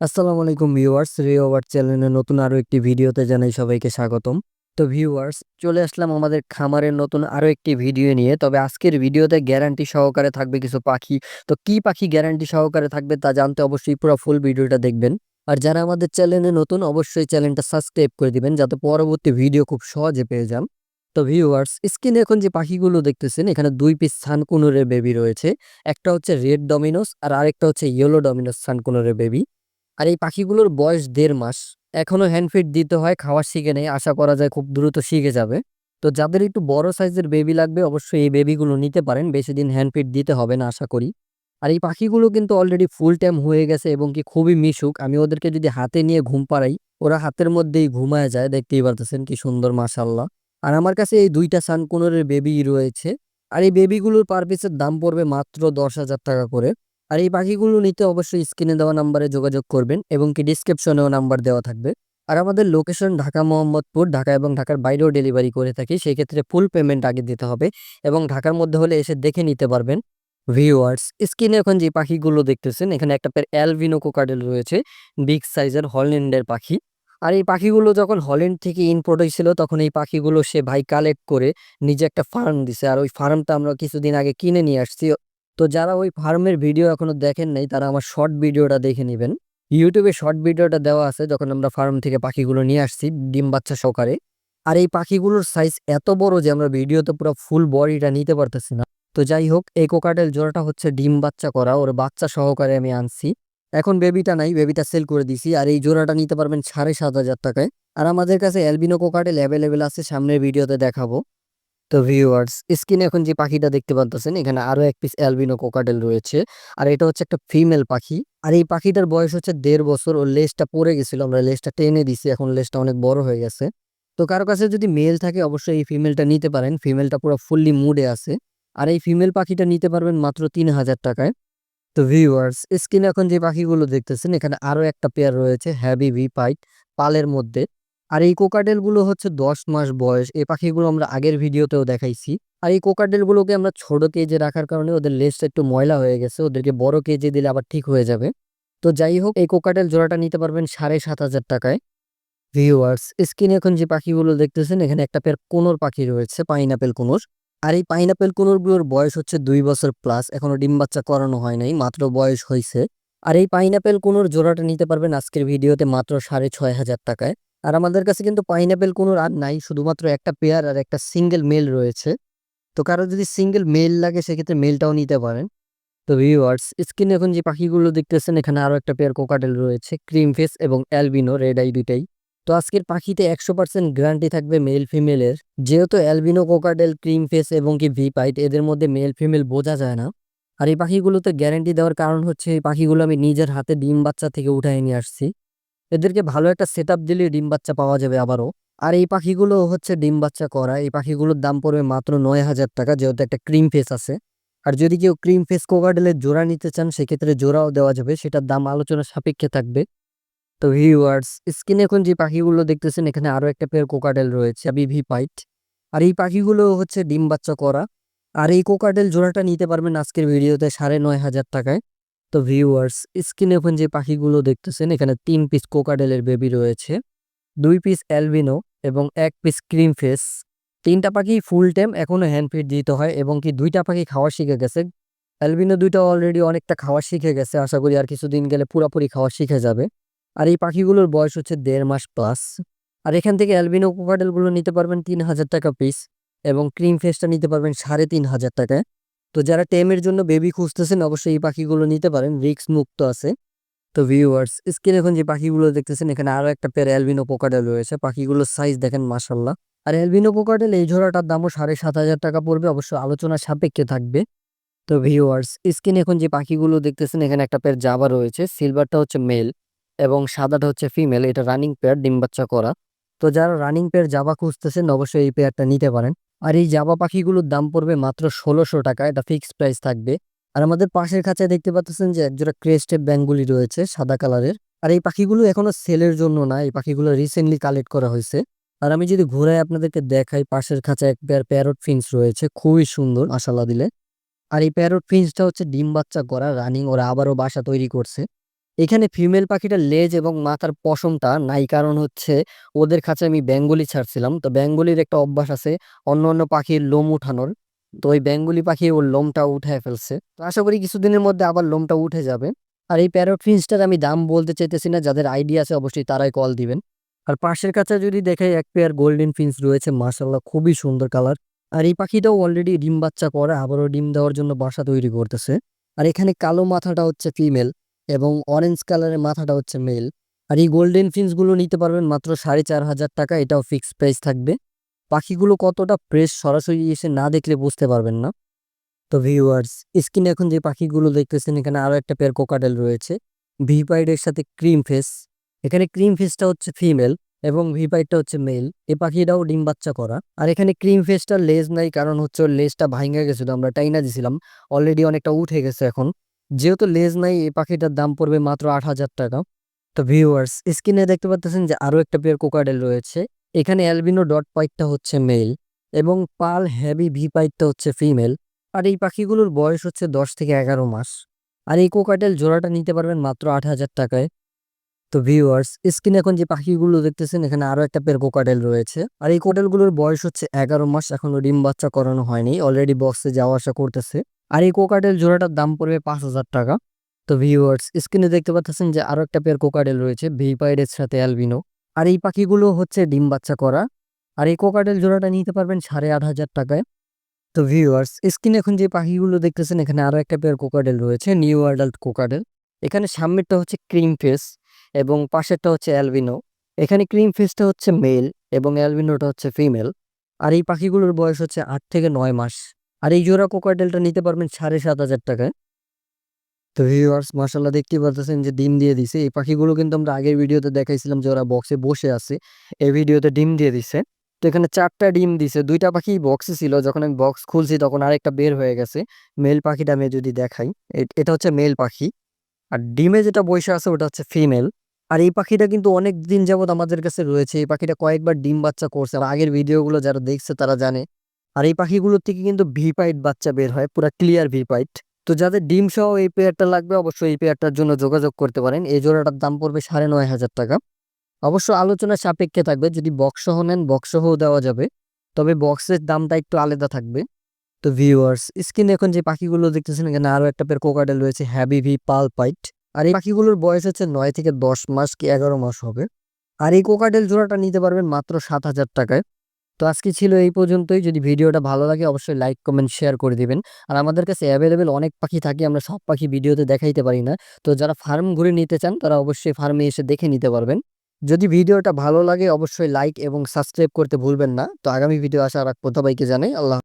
আসসালামু আলাইকুম ভিউয়ার্স, রিওভার চ্যানেলের নতুন আরো একটি ভিডিওতে জানাই সবাইকে স্বাগতম। তো ভিউয়ার্স, চলে আসলাম আমাদের খামারের নতুন আরো একটি ভিডিও নিয়ে। তবে আজকের ভিডিওতে গ্যারান্টি সহকারে থাকবে কিছু পাখি। তো কি পাখি গ্যারান্টি সহকারে থাকবে তা জানতে অবশ্যই পুরো ফুল ভিডিওটা দেখবেন। আর যারা আমাদের চ্যানেলে নতুন অবশ্যই চ্যানেলটা সাবস্ক্রাইব করে দিবেন যাতে পরবর্তী ভিডিও খুব সহজে পেয়ে যান। তো ভিউয়ার্স, স্ক্রিনে এখন যে পাখিগুলো দেখতেছেন এখানে দুই পিস সানকুনুরের বেবি রয়েছে। একটা হচ্ছে রেড ডমিনোস আর আরেকটা হচ্ছে ইয়েলো ডমিনোস সানকুনুরের বেবি। আর এই পাখিগুলোর বয়স 1.5 মাস। এখনো হ্যান্ড ফিড দিতে হয়, খাওয়া শিখে নেই, আশা করা যায় খুব দ্রুত শিখে যাবে। তো যাদের একটু বড় সাইজের বেবি লাগবে অবশ্যই এই বেবিগুলো নিতে পারেন, বেশি দিন হ্যান্ড ফিড দিতে হবে না আশা করি। আর এই পাখিগুলো কিন্তু অলরেডি ফুল টাইম হয়ে গেছে এবং কি খুবই মিশুক। আমি ওদেরকে যদি হাতে নিয়ে ঘুম পাড়াই ওরা হাতের মধ্যেই ঘুমায় যায়, দেখতেই পারতেছেন কি সুন্দর মাশাল্লাহ। আর আমার কাছে এই দুইটা সানকুনোরের বেবি রয়েছে। আর এই বেবিগুলোর পার পিসের দাম পড়বে মাত্র 10,000 টাকা করে। আর এই পাখিগুলো নিতে অবশ্যই স্ক্রিনে দেওয়া নাম্বারে যোগাযোগ করবেন এবং কি ডিসক্রিপশনেও নাম্বার দেওয়া থাকবে। আর আমাদের লোকেশন ঢাকা মোহাম্মদপুর, ঢাকা এবং ঢাকার বাইরেও ডেলিভারি করে থাকি, সেই ক্ষেত্রে ফুল পেমেন্ট আগে দিতে হবে এবং ঢাকার মধ্যে হলে এসে দেখে নিতে পারবেন। ভিউয়ার্স, স্ক্রিনে এখন যে পাখিগুলো দেখতেছেন এখানে একটা পেয়ার অ্যালবিনো কোকাটেল রয়েছে, বিগ সাইজের হল্যান্ডের পাখি। আর এই পাখিগুলো যখন হল্যান্ড থেকে ইম্পোর্ট হয়েছিল তখন এই পাখিগুলো সে ভাই কালেক্ট করে নিজে একটা ফার্ম দিছে, আর ওই ফার্মটা আমরা কিছুদিন আগে কিনে নিয়ে আসছি। তো যারা ওই ফার্মের ভিডিও এখনো দেখেন নাই তারা আমার শর্ট ভিডিওটা দেখে নেবেন। ইউটিউবে শর্ট ভিডিওটা দেওয়া আছে যখন আমরা ফার্ম থেকে পাখিগুলো নিয়ে আসছি ডিম বাচ্চা সহকারে। আর এই পাখিগুলোর সাইজ এত বড় যে আমরা ভিডিওতে পুরো ফুল বডিটা নিতে পারতেছি না। তো যাই হোক, এই কোকাটেল জোড়াটা হচ্ছে ডিম বাচ্চা করা, ওর বাচ্চা সহকারে আমি আনছি। এখন বেবিটা নাই, বেবিটা সেল করে দিছি। আর এই জোড়াটা নিতে পারবেন 7,500 টাকায়। আর আমাদের কাছে অ্যালবিনো কোকাটেল অ্যাভেলেবেল আছে, সামনের ভিডিওতে দেখাবো। তো ভিউয়ার্স, স্ক্রিনে এখন যে পাখিটা দেখতে পাচ্ছেন এখানে আরো এক পিস অ্যালবিনো কোকাটেল রয়েছে। আর এটা হচ্ছে একটা ফিমেল পাখি। আর এই পাখিটার বয়স হচ্ছে 1.5 বছর। ওর লেজটা পড়ে গেছিল, আমরা লেজটা টেনে দিছি, এখন লেজটা অনেক বড় হয়ে গেছে। তো কারো কাছে যদি মেল থাকে অবশ্যই এই ফিমেলটা নিতে পারেন, ফিমেলটা পুরো ফুললি মুডে আছে। আর এই ফিমেল পাখিটা নিতে পারবেন মাত্র 3,000 টাকায়। তো ভিউয়ার্স, স্ক্রিনে এখন যে পাখিগুলো দেখতেছেন এখানে আরো একটা পেয়ার রয়েছে হ্যাভি ভি পাইট পালের মধ্যে। আর এই কোকাটেল গুলো হচ্ছে 10 মাস বয়স। এই পাখিগুলো আমরা আগের ভিডিওতেও দেখাইছি। আর এই কোকাটেল গুলোকে আমরা ছোট কেজে রাখার কারণে ওদের লেজটা একটু ময়লা হয়ে গেছে, ওদেরকে বড় কেজে দিলে আবার ঠিক হয়ে যাবে। তো যাই হোক, এই কোকাটেল জোড়াটা নিতে পারবেন 7,500 টাকায়। ভিউয়ার্স, স্ক্রিনে এখন যে পাখিগুলো দেখতেছেন এখানে একটা পেয়ার কোনোর পাখি রয়েছে, পাইনাপেল কোনোর। আর এই পাইনাপেল কোনোরগুলোর বয়স হচ্ছে 2 বছর প্লাস, এখনো ডিম বাচ্চা করানো হয় নাই, মাত্র বয়স হয়েছে। আর এই পাইনাপেল কোনোর জোড়াটা নিতে পারবেন আজকের ভিডিওতে মাত্র 6,500 টাকায়। আর আমাদের কাছে কিন্তু পাইনাপেল কোনোর আর নাই, শুধুমাত্র একটা পেয়ার আর একটা সিঙ্গেল মেল রয়েছে। তো কারো যদি সিঙ্গেল মেল লাগে সেক্ষেত্রে মেলটাও নিতে পারেন। তো ভিউয়ার্স, স্ক্রিনে এখন যে পাখিগুলো দেখতেছেন এখানে আরো একটা পেয়ার কোকাটেল রয়েছে, ক্রিম ফেস এবং অ্যালবিনো রেড আই দুইটাই। তো আজকের পাখিতে 100% গ্যারান্টি থাকবে মেল ফিমেলের। যেহেতু অ্যালবিনো কোকাটেল, ক্রিম ফেস এবং কি ভি পাইট এদের মধ্যে মেল ফিমেল বোঝা যায় না। আর এই পাখিগুলোতে গ্যারান্টি দেওয়ার কারণ হচ্ছে এই পাখিগুলো আমি নিজের হাতে ডিম বাচ্চা থেকে উঠাই নিয়ে আসছি। এদেরকে ভালো একটা সেট আপ দিলে ডিম বাচ্চা পাওয়া যাবে আবারও। আর এই পাখিগুলো হচ্ছে ডিম বাচ্চা করা, এই পাখিগুলোর দাম পড়বে মাত্র 9,000 টাকা, যেহেতু একটা ক্রিম ফেস আছে। আর যদি কেউ ক্রিম ফেস কোকাটেলের জোড়া নিতে চান সেক্ষেত্রে জোড়াও দেওয়া যাবে, সেটার দাম আলোচনা সাপেক্ষে থাকবে। তো ভিউয়ার্স, স্ক্রিনে এখন যে পাখিগুলো দেখতেছেন এখানে আরো একটা পেয়ার কোকাটেল রয়েছে, ভি পাইট। আর এই পাখিগুলো হচ্ছে ডিম বাচ্চা করা। আর এই কোকাটেল জোড়াটা নিতে পারবেন আজকের ভিডিওতে 9,500 টাকায়। তো ভিউয়ার্স, স্ক্রিনে এখন যে পাখিগুলো দেখতেছেন এখানে 3 পিস কোকাটেলের বেবি রয়েছে, 2 পিস অ্যালবিনো এবং 1 পিস ক্রিম ফেস। 3টা পাখি ফুল টাইম, এখনো হ্যান্ড ফিড দিতে হয় এবং কি 2টা পাখি খাওয়া শিখে গেছে। অ্যালবিনো 2টা অলরেডি অনেকটা খাওয়া শিখে গেছে, আশা করি আর কিছুদিন গেলে পুরোপুরি খাওয়া শিখে যাবে। আর এই পাখিগুলোর বয়স হচ্ছে 1.5 মাস প্লাস। আর এখান থেকে অ্যালবিনো কোকাটেল গুলো নিতে পারবেন 3,000 টাকা পিস এবং ক্রিম ফেসটা নিতে পারবেন 3,500 টাকায়। তো যারা টেমের জন্য বেবি খুঁজতেছেন অবশ্যই এই পাখিগুলো নিতে পারেন, রিস্ক মুক্ত আছে। তো ভিউয়ার্স, স্ক্রিনে এখন যে পাখিগুলো দেখতেছেন এখানে আরো একটা পেয়ার অ্যালবিনো কোকাটেল রয়েছে, পাখিগুলোর সাইজ দেখেন মাশাল্লাহ। আর অ্যালবিনো কোকাটেল এই জোড়াটার দামও 7,500 টাকা পড়বে, অবশ্য আলোচনা সাপেক্ষে থাকবে। তো ভিউয়ার্স, স্ক্রিনে এখন যে পাখিগুলো দেখতেছেন এখানে একটা পেয়ার জাবা রয়েছে, সিলভারটা হচ্ছে মেল এবং সাদাটা হচ্ছে ফিমেল, এটা রানিং পেয়ার ডিম বাচ্চা করা। তো যারা রানিং পেয়ার জাবা খুঁজতেছেন অবশ্যই এই পেয়ারটা নিতে পারেন। আর এই জাবা পাখিগুলোর দাম পড়বে মাত্র 1,600 টাকা, এটা ফিক্সড প্রাইস থাকবে। আর আমাদের পাশের খাঁচায় দেখতে পাচ্ছেন যে একজোড়া ক্রেস্টেড বেঙ্গলি রয়েছে সাদা কালারের। আর এই পাখিগুলো এখনো সেলের জন্য না, এই পাখিগুলো রিসেন্টলি কালেক্ট করা হয়েছে। আর আমি যদি ঘুরাই আপনাদেরকে দেখাই, পাশের খাঁচায় এক পেয়ার প্যারট ফিন্স রয়েছে, খুবই সুন্দর মাশাআল্লাহ দিলে। আর এই প্যারট ফিন্সটা হচ্ছে ডিম বাচ্চা করা রানিং, ওরা আবারও বাসা তৈরি করছে। এখানে ফিমেল পাখিটার লেজ এবং মাথার পশমটা নাই, কারণ হচ্ছে ওদের কাছে আমি বেঙ্গলি ছাড়ছিলাম। তো বেঙ্গলির একটা অভ্যাস আছে অন্য অন্য পাখির লোম উঠানোর। তো ওই বেঙ্গলি পাখি ওর লোমটা উঠায় ফেলছে। তো আশা করি কিছুদিনের মধ্যে আবার লোমটা উঠে যাবে। আর এই প্যারট ফিন্সটার আমি দাম বলতে চাইতেছি না, যাদের আইডিয়া আছে অবশ্যই তারাই কল দিবেন। আর পাশের কাছে যদি দেখে এক পেয়ার গোল্ডেন ফিন্স রয়েছে, মাশাআল্লাহ খুবই সুন্দর কালার। আর এই পাখিটাও অলরেডি ডিম বাচ্চা করে, আবারও ডিম দেওয়ার জন্য বাসা তৈরি করতেছে। আর এখানে কালো মাথাটা হচ্ছে ফিমেল এবং অরেঞ্জ কালারের মাথাটা হচ্ছে মেল। আর এই গোল্ডেন ফিন্স গুলো নিতে পারবেন মাত্র 4,500 টাকা, এটাও ফিক্সড প্রাইস থাকবে। পাখিগুলো কতটা ফ্রেশ সরাসরি এসে না দেখলে বুঝতে পারবেন না। তো ভিউয়ার্স, স্ক্রিনে এখন যে পাখিগুলো দেখতেছেন এখানে আরো একটা পেয়ার কোকাটেল রয়েছে, ভিপাইডের সাথে ক্রিম ফেস। এখানে ক্রিম ফেসটা হচ্ছে ফিমেল এবং ভিপাইডটা হচ্ছে মেল। এই পাখিটাও ডিম বাচ্চা করা। আর এখানে ক্রিম ফেসটার লেজ নাই, কারণ হচ্ছে ওর লেজটা ভাঙা গেছিল, আমরা টাইনা দিছিলাম, অলরেডি অনেকটা উঠে গেছে এখন। যেহেতু লেজ নাই, এই পাখিটার দাম পড়বে মাত্র 8,000 টাকা। তো ভিউয়ার্স, স্ক্রিনে দেখতে পাচ্ছেন যে আরো একটা পেয়ার কোকাটেল রয়েছে। এখানে অ্যালবিনো ডট পাইটটা হচ্ছে মেল এবং পাল হেভি ভি পাইটটা হচ্ছে ফিমেল। আর এই পাখিগুলোর বয়স হচ্ছে 10 থেকে 11 মাস। আর এই কোকাটেল জোড়াটা নিতে পারবেন মাত্র 8,000 টাকায়। তো ভিউয়ার্স, স্ক্রিনে এখন যে পাখিগুলো দেখতেছেন এখানে আরো একটা পেয়ার কোকাটেল রয়েছে। আর এই কোকাটেলগুলোর বয়স হচ্ছে 11 মাস, এখনো ডিম বাচ্চা করানো হয়নি, অলরেডি বক্সে যাওয়া আসা করতেছে। আর এই কোকাটেল জোড়াটার দাম পড়বে 5,000 টাকা। তো ভিউয়ার্স, স্ক্রিনে দেখতে পাচ্ছেন যে আরো একটা পেয়ার কোকাটেল রয়েছে, ভিপাইডের সাথে অ্যালবিনো। আর এই পাখিগুলো হচ্ছে ডিম বাচ্চা করা। আর এই কোকাটেল জোড়াটা নিতে পারবেন 8,500 টাকায়। তো ভিউয়ার্স, স্ক্রিনে এখন যে পাখিগুলো দেখতেছেন এখানে আরো একটা পেয়ার কোকাটেল রয়েছে, নিউ অ্যাডাল্ট কোকাটেল। এখানে সামনেরটা হচ্ছে ক্রিম ফেস এবং পাশেরটা হচ্ছে অ্যালবিনো। এখানে ক্রিম ফেসটা হচ্ছে মেল এবং অ্যালবিনোটা হচ্ছে ফিমেল। আর এই পাখিগুলোর বয়স হচ্ছে 8 থেকে 9 মাস। আর এই জোড়া কোকাটেলটা নিতে পারবেন 7,500 টাকায়। তো ভিউয়ার্স, মাশাআল্লাহ দেখতে পাচ্ছেন যে ডিম দিয়ে দিছে। এই পাখিগুলো কিন্তু আমরা আগের ভিডিওতে দেখাইছিলাম যে ওরা বক্সে বসে আছে, এই ভিডিওতে ডিম দিয়ে দিছে। তো এখানে 4টা ডিম দিছে, 2টা পাখি বক্সে ছিল, যখন আমি বক্স খুলছি তখন আরেকটা বের হয়ে গেছে। মেল পাখিটা আমি যদি দেখাই, এটা হচ্ছে মেল পাখি। আর ডিমে যেটা বসে আছে ওটা হচ্ছে ফিমেল। আর এই পাখিটা কিন্তু অনেক দিন যাবত আমাদের কাছে রয়েছে, এই পাখিটা কয়েকবার ডিম বাচ্চা করছে, আর আগের ভিডিওগুলো যারা দেখছে তারা জানে। আর এই পাখিগুলোর থেকে কিন্তু ভিপাইট বাচ্চা বের হয়, পুরা ক্লিয়ার ভিপাইট। তো যাদের ডিম সহ এই পেয়ারটা লাগবে অবশ্যই এই পেয়ারটার জন্য যোগাযোগ করতে পারেন। এই জোড়াটার দাম পড়বে 9,500 টাকা। অবশ্য আলোচনা সাপেক্ষে থাকবে, যদি বক্স সহ নেন বক্স সহ দেওয়া যাবে, তবে বক্সের দামটা একটু আলাদা থাকবে। তো ভিউয়ার্স, স্ক্রিনে এখন যে পাখিগুলো দেখতেছেন এখানে আরো একটা পেয়ার কোকাটেল রয়েছে, হ্যাভি ভি পাল পাইট। আর এই পাখিগুলোর বয়স হচ্ছে 9 থেকে 10 মাস কি 11 মাস হবে। আর এই কোকাটেল জোড়াটা নিতে পারবেন মাত্র 7,000 টাকায়। তো আজকে ছিল এই পর্যন্তই। যদি ভিডিওটা ভালো লাগে অবশ্যই লাইক কমেন্ট শেয়ার করে দিবেন। আর আমাদের কাছে অ্যাভেলেবেল অনেক পাখি থাকে, আমরা সব পাখি ভিডিওতে দেখাইতে পারি না। তো যারা ফার্ম ঘুরে নিতে চান তারা অবশ্যই ফার্মে এসে দেখে নিতে পারবেন। যদি ভিডিওটা ভালো লাগে অবশ্যই লাইক এবং সাবস্ক্রাইব করতে ভুলবেন না। তো আগামী ভিডিও আসার আগ পর্যন্ত সবাইকে জানাই আল্লাহ।